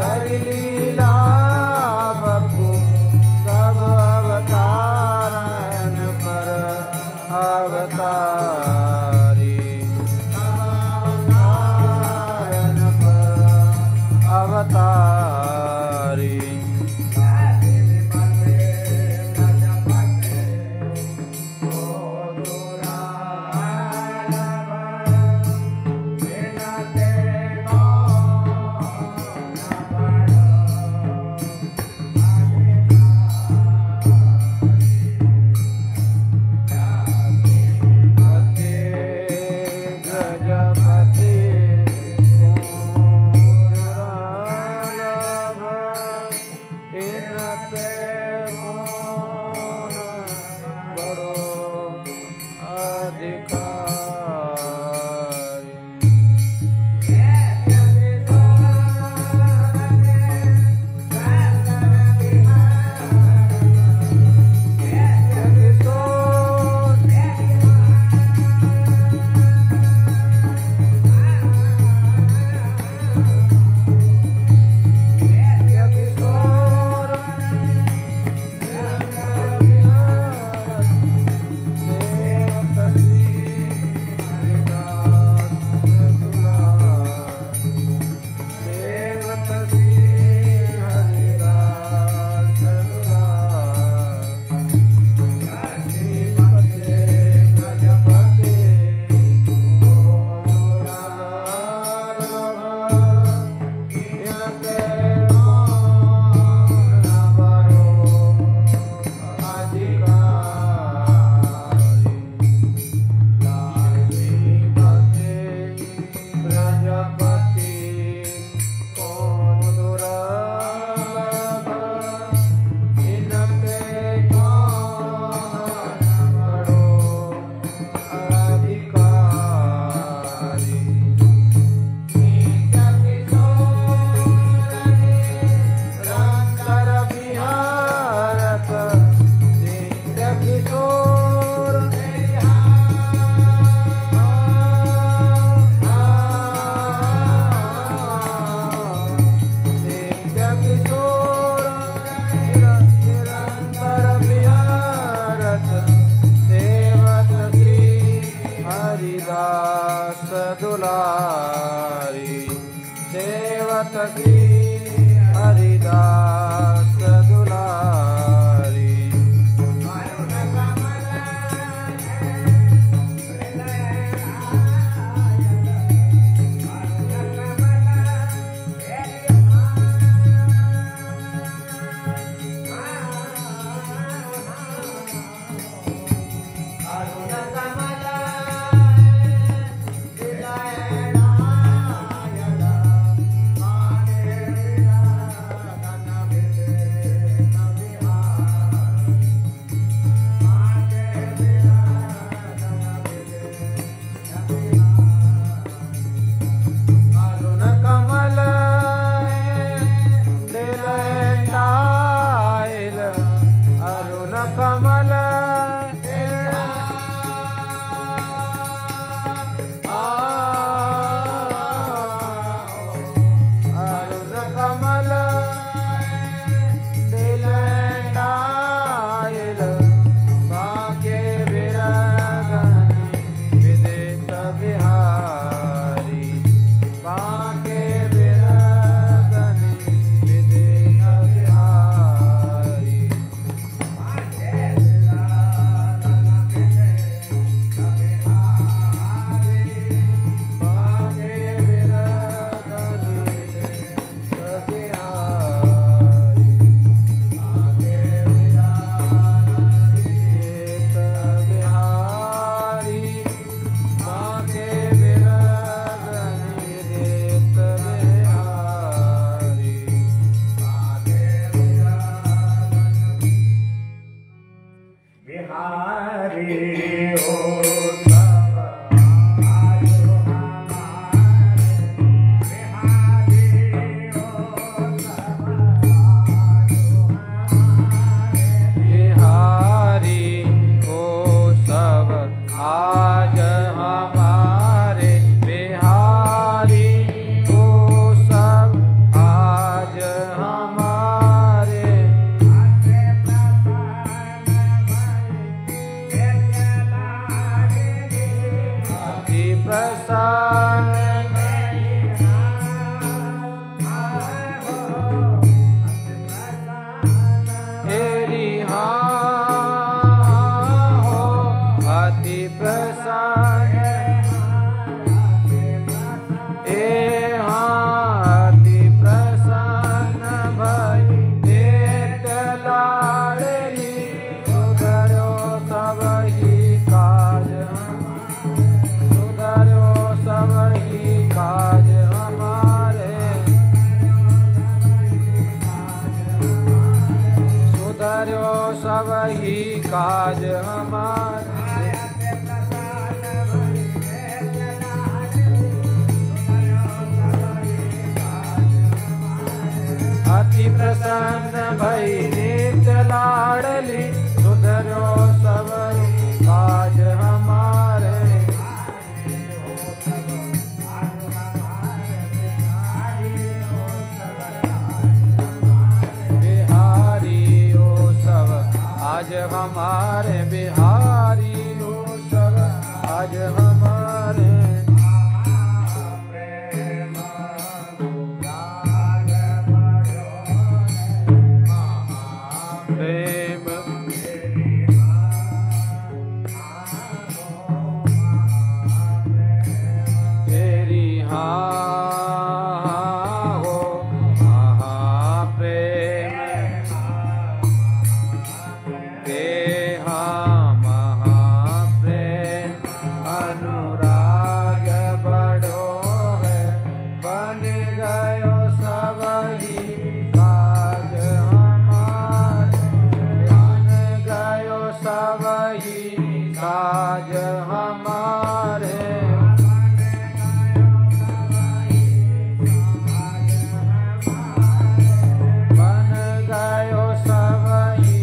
धरि लीला बपु सब अवतारन पर अवतारी अवतारन पर अवतारी दुलारी सेवत की हरिदास दुलारी सब ही काज हमारे। अति प्रसन्न भई नित्य लाडली सुधरो सब ही काज हमारे। बिहारी हो सब आज हमारे, बिहारी हो सब आज हमारे। प्रेम तेरी हाँ हो महाप्रेम ते हाँ महाप्रेम। अनुराग बड़ो है बन गयो सब ही काज हमारे। बन गयो सब ही काज हमारे। बन गयो सब ही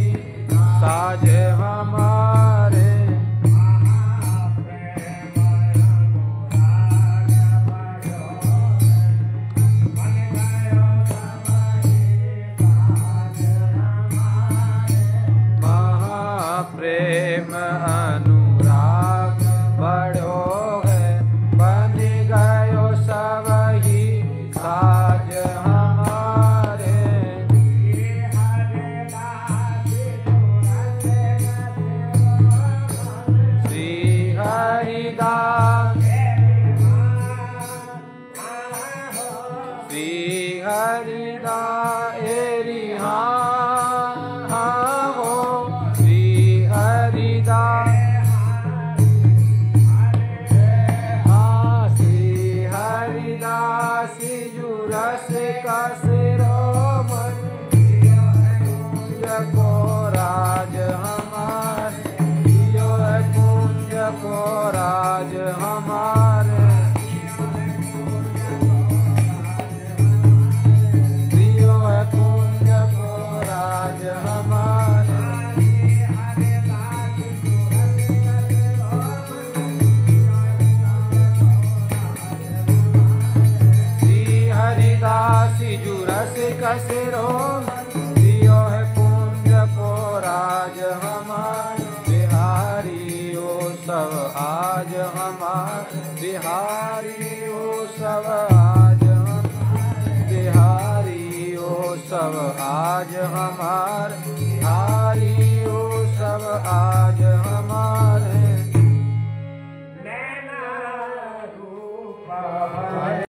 काज हमारे। महाप्रेम अनुराग बड़ो है बन गयो सब ही काज हमारे। श्री हरिदास श्री हरिदास एरी हाँ हो श्री हरिदास। हाँ श्री हरिदास जुरस का शिरोमणि कुंज को राज हमारे। यो है कुंज को राज हमारे। यो है कुंज को राज हमारे। श्री हरिदास जुरस कसिरो दियो है कुंज को राज हमारे। बिहारी हो सब आज हमारे, बिहारी हो सब आज हमारे। बिहारी हो सब आज हमारे, बिहारी हो सब आज